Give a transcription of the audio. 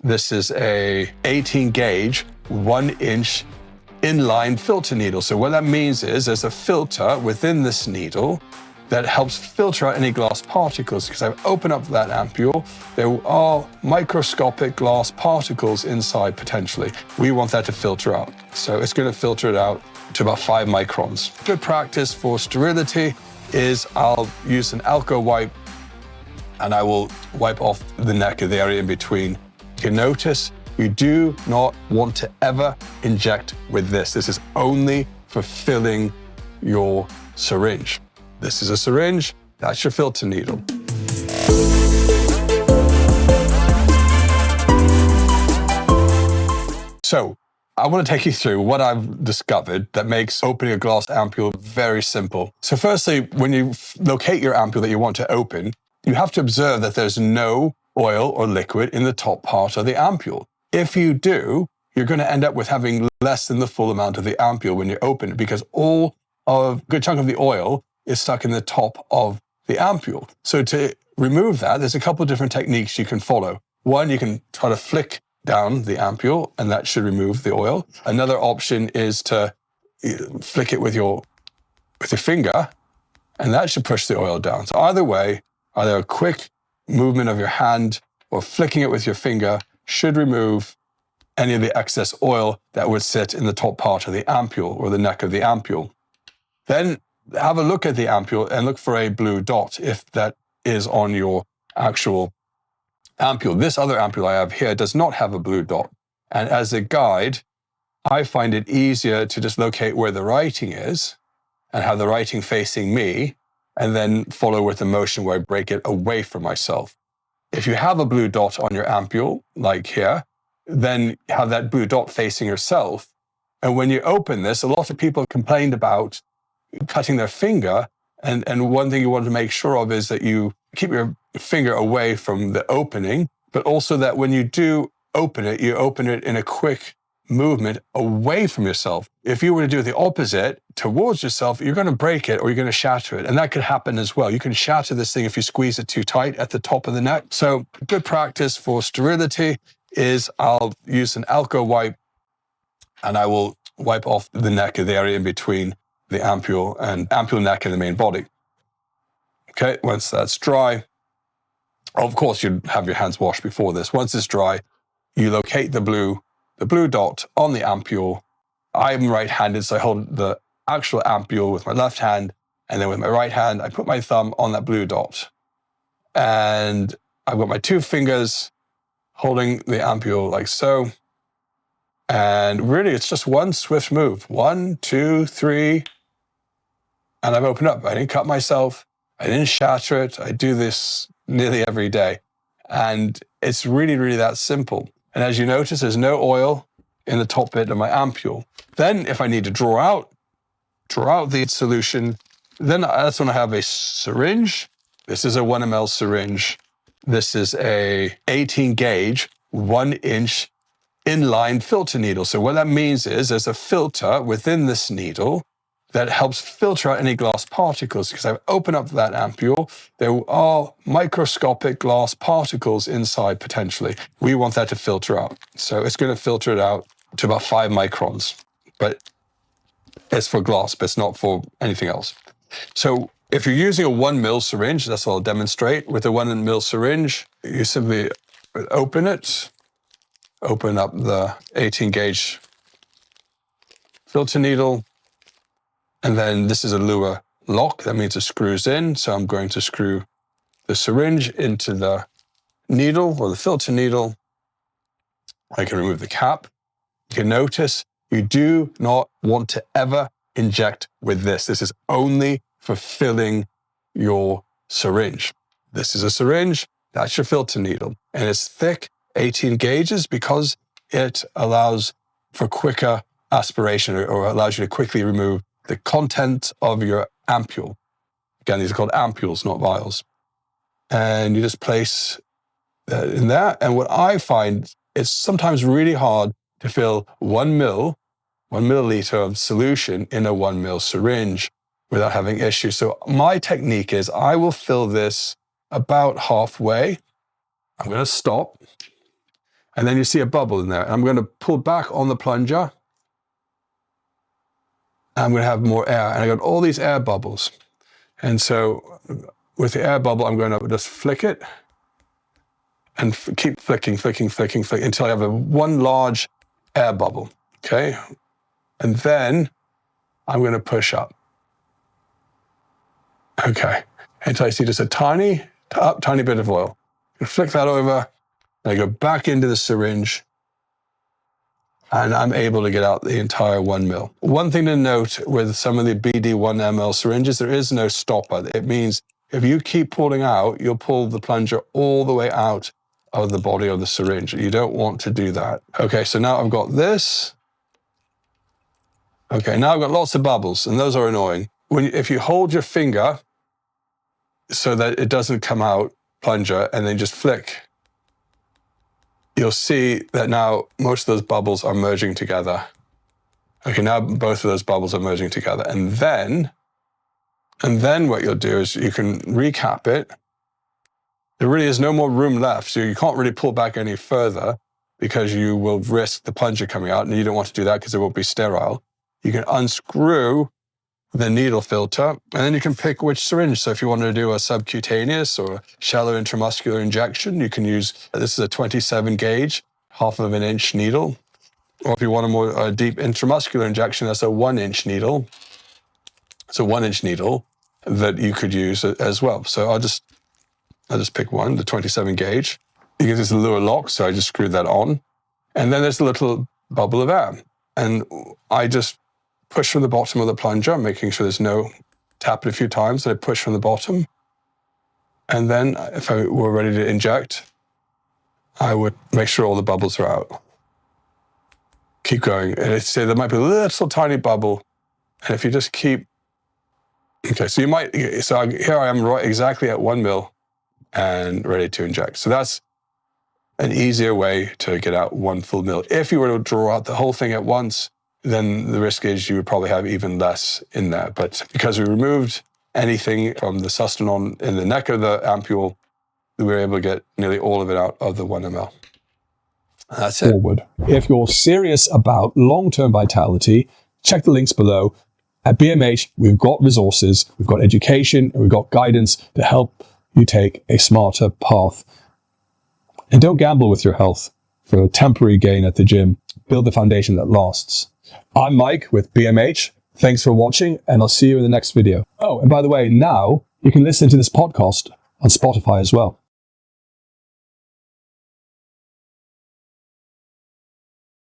This is a 18 gauge, 1-inch inline filter needle. So what that means is there's a filter within this needle that helps filter out any glass particles. Because I've opened up that ampule, there are microscopic glass particles inside potentially. We want that to filter out. So it's going to filter it out to about 5 microns. Good practice for sterility is I'll use an alcohol wipe and I will wipe off the neck of the area in between. You can notice you do not want to ever inject with this. This is only for filling your syringe. This is a syringe, that's your filter needle. So, I want to take you through what I've discovered that makes opening a glass ampule very simple. So firstly, when you locate your ampule that you want to open, you have to observe that there's no oil or liquid in the top part of the ampule. If you do, you're going to end up with having less than the full amount of the ampule when you open it, because a good chunk of the oil is stuck in the top of the ampule. So to remove that, there's a couple of different techniques you can follow. One, you can try to flick down the ampule, and that should remove the oil. Another option is to flick it with your finger, and that should push the oil down. So either way, either a quick movement of your hand or flicking it with your finger should remove any of the excess oil that would sit in the top part of the ampule or the neck of the ampule. Then have a look at the ampule and look for a blue dot if that is on your actual ampule. This other ampule I have here does not have a blue dot. And as a guide, I find it easier to just locate where the writing is and have the writing facing me, and then follow with the motion where I break it away from myself. If you have a blue dot on your ampule, like here, then have that blue dot facing yourself. And when you open this, a lot of people complained about cutting their finger. And one thing you want to make sure of is that you keep your finger away from the opening, but also that when you do open it, you open it in a quick movement away from yourself. If you were to do the opposite towards yourself, you're going to break it or you're going to shatter it. And that could happen as well. You can shatter this thing if you squeeze it too tight at the top of the neck. So good practice for sterility is I'll use an alcohol wipe and I will wipe off the neck of the area in between the ampule neck and the main body. Okay, once that's dry, of course you'd have your hands washed before this. Once it's dry, you locate the blue dot on the ampule. I'm right-handed, so I hold the actual ampule with my left hand, and then with my right hand, I put my thumb on that blue dot. And I've got my 2 fingers holding the ampule like so. And really, it's just one swift move. 1, 2, 3, and I've opened up. I didn't cut myself. I didn't shatter it. I do this nearly every day. And it's really, really that simple. And as you notice, there's no oil in the top bit of my ampule. Then if I need to draw out the solution, then that's when I have a syringe. This is a 1 ml syringe. This is a 18 gauge, 1-inch inline filter needle. So what that means is there's a filter within this needle that helps filter out any glass particles. Because I've opened up that ampule, there are microscopic glass particles inside potentially. We want that to filter out. So it's going to filter it out to about 5 microns. But it's for glass, but it's not for anything else. So if you're using a 1 ml syringe, that's what I'll demonstrate. With a 1 ml syringe, you simply open it, open up the 18 gauge filter needle, and then this is a Lure lock. That means it screws in. So I'm going to screw the syringe into the needle or the filter needle. I can remove the cap. You can notice you do not want to ever inject with this. This is only for filling your syringe. This is a syringe, that's your filter needle. And it's thick, 18 gauges, because it allows for quicker aspiration or allows you to quickly remove the content of your ampule. Again, these are called ampules, not vials. And you just place that in there. And what I find, it's sometimes really hard to fill 1 milliliter of solution in a 1 ml syringe without having issues. So my technique is I will fill this about halfway. I'm going to stop. And then you see a bubble in there. I'm going to pull back on the plunger. I'm going to have more air. And I got all these air bubbles. And so with the air bubble, I'm going to just flick it and keep flicking until I have one large air bubble, okay? And then I'm going to push up. Okay, until I see just a tiny bit of oil. I flick that over, and I go back into the syringe, and I'm able to get out the entire 1 ml. One thing to note with some of the BD 1 ml syringes, there is no stopper. It means if you keep pulling out, you'll pull the plunger all the way out of the body of the syringe. You don't want to do that. Okay, so now I've got this. Okay, now I've got lots of bubbles, and those are annoying. If you hold your finger so that it doesn't come out, plunger, and then just flick, you'll see that now most of those bubbles are merging together. Okay, now both of those bubbles are merging together. And then what you'll do is you can recap it. There really is no more room left, so you can't really pull back any further because you will risk the plunger coming out, and you don't want to do that because it won't be sterile. You can unscrew the needle filter, and then you can pick which syringe. So if you want to do a subcutaneous or a shallow intramuscular injection, you can use, this is a 27 gauge, 1/2 inch needle. Or if you want a more deep intramuscular injection, that's a 1 inch needle. It's a 1 inch needle that you could use as well. So I'll just pick one, the 27 gauge. You get this lure lock, so I just screwed that on. And then there's a little bubble of air. And I just push from the bottom of the plunger, making sure there's no, tap it a few times, and I push from the bottom. And then if I were ready to inject, I would make sure all the bubbles are out. Keep going. And say there might be a little tiny bubble. And if you just keep, okay, so here I am right exactly at 1 ml and ready to inject. So that's an easier way to get out 1 full ml. If you were to draw out the whole thing at once, then the risk is you would probably have even less in there. But because we removed anything from the Testosterone in the neck of the ampule, we were able to get nearly all of it out of the 1 ml. That's it. Forward. If you're serious about long-term vitality, check the links below. At BMH, we've got resources, we've got education, and we've got guidance to help you take a smarter path. And don't gamble with your health for a temporary gain at the gym. Build the foundation that lasts. I'm Mike with BMH. Thanks for watching, and I'll see you in the next video. Oh, and by the way, now you can listen to this podcast on Spotify as well.